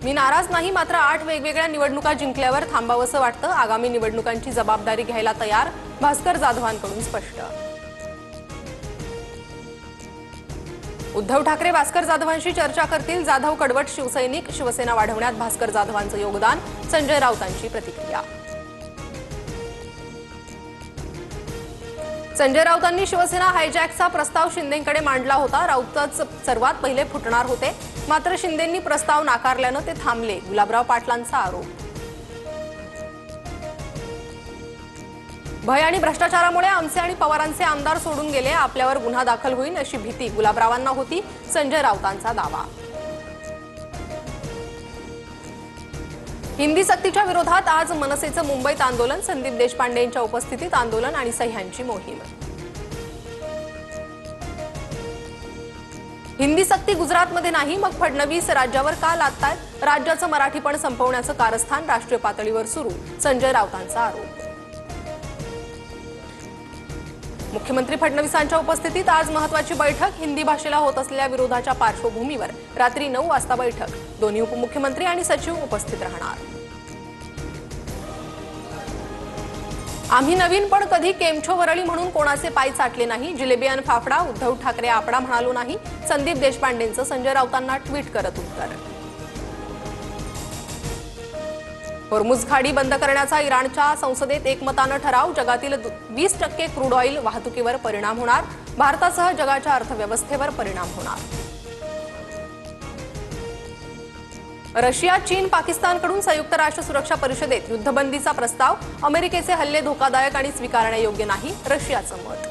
मी नाराज नाही, मात्र 8 वेगवेगळ्या निवडणुका जिंकल्यावर थांबावंसं वाटतं. आगामी निवडणुकांची जबाबदारी घ्यायला तयार, भास्कर जाधवांकडून स्पष्ट. उद्धव ठाकरे भास्कर जाधवांशी चर्चा करतील. जाधव कडवट शिवसैनिक, शिवसेना वाढवण्यात भास्कर जाधवांचं योगदान. संजय राऊतांची प्रतिक्रिया. संजय राऊतांनी शिवसेना हायजॅकचा प्रस्ताव शिंदेंकडे मांडला होता. राऊतच सर्वात पहिले फुटणार होते, मात्र शिंदेंनी प्रस्ताव नाकारल्यानं ते थांबले. गुलाबराव पाटलांचा आरोप. भय आणि भ्रष्टाचारामुळे आमचे आणि पवारांचे आमदार सोडून गेले. आपल्यावर गुन्हा दाखल होईल अशी भीती गुलाबरावांना होती. संजय राऊतांचा दावा. हिंदी सक्तीच्या विरोधात आज मनसेचं मुंबईत आंदोलन. संदीप देशपांडेंच्या उपस्थितीत आंदोलन आणि सह्यांची मोहीम. हिंदी सक्ती गुजरातमध्ये नाही, मग फडणवीस राज्यावर का लादतायत? राज्याचं मराठीपण संपवण्याचं कारस्थान राष्ट्रीय पातळीवर सुरू. संजय राऊतांचा आरोप. मुख्यमंत्री फडणवीसांच्या उपस्थितीत आज महत्त्वाची बैठक. हिंदी भाषेला होत असलेल्या विरोधाच्या पार्श्वभूमीवर रात्री 9 वाजता बैठक. दोन्ही उपमुख्यमंत्री आणि सचिव उपस्थित राहणार. आम्ही नवीन, पण कधी केमछो वरळी म्हणून कोणाचे पाय चाटले नाही. जिलेबियन फाफडा, उद्धव ठाकरे आपडा म्हणालो नाही. संदीप देशपांडेंचं संजय राऊतांना ट्विट करत उत्तर. होर्मुझ खाडी बंद करण्याचा इराणच्या संसदेत एकमतानं ठराव. जगातील 20% क्रूड ऑइल वाहतुकीवर परिणाम होणार. भारतासह जगाच्या अर्थव्यवस्थेवर परिणाम होणार. रशिया, चीन, पाकिस्तानकडून संयुक्त राष्ट्र सुरक्षा परिषदेत युद्धबंदीचा प्रस्ताव. अमेरिकेचे हल्ले धोकादायक आणि स्वीकारण्यायोग्य नाही, रशियाचं मत.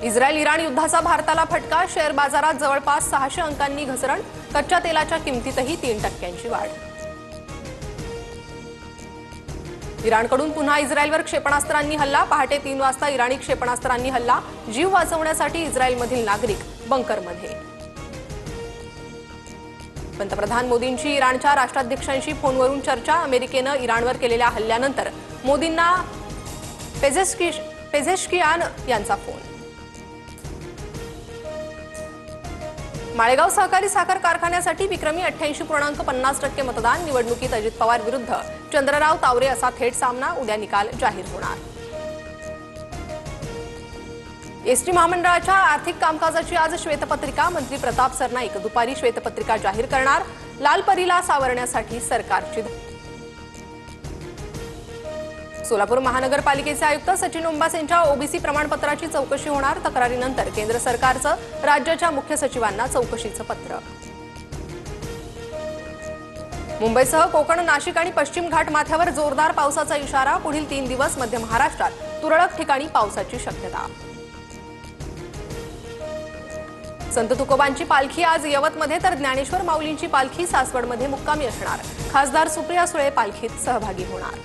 इस्रायल इराण युद्धाचा भारताला फटका. शेअर बाजारात जवळपास 600 अंकांनी घसरण. कच्च्या तेलाच्या किमतीतही 3% वाढ. इराणकडून पुन्हा इस्रायलवर क्षेपणास्त्रांनी हल्ला. पहाटे 3 वाजता इराणी क्षेपणास्त्रांनी हल्ला. जीव वाचवण्यासाठी इस्रायलमधील नागरिक बंकरमध्ये. पंतप्रधान मोदींची इराणच्या राष्ट्राध्यक्षांशी फोनवरून चर्चा. अमेरिकेनं इराणवर केलेल्या हल्ल्यानंतर मोदींना पेझेशकियान यांचा फोन. माळेगाव सहकारी साखर कारखान्यासाठी विक्रमी 88.50% मतदान. निवडणुकीत अजित पवार विरुद्ध चंद्रराव तावरे असा थेट सामना. उद्या निकाल जाहीर होणार. एसटी महामंडळाच्या आर्थिक कामकाजाची आज श्वेतपत्रिका. मंत्री प्रताप सरनाईक दुपारी श्वेतपत्रिका जाहीर करणार. लालपरीला सावरण्यासाठी सरकारची. सोलापूर महानगरपालिकेचे आयुक्त सचिन ओंबासेंच्या ओबीसी प्रमाणपत्राची चौकशी होणार. तक्रारीनंतर केंद्र सरकारचं राज्याच्या मुख्य सचिवांना चौकशीचं पत्र. मुंबईसह कोकण, नाशिक आणि पश्चिम घाट माथ्यावर जोरदार पावसाचा इशारा. पुढील 3 दिवस मध्य महाराष्ट्रात तुरळक ठिकाणी पावसाची शक्यता. संत तुकोबांची पालखी आज यवतमध्ये, तर ज्ञानेश्वर माऊलींची पालखी सासवडमध्ये मुक्कामी असणार. खासदार सुप्रिया सुळे पालखीत सहभागी होणार.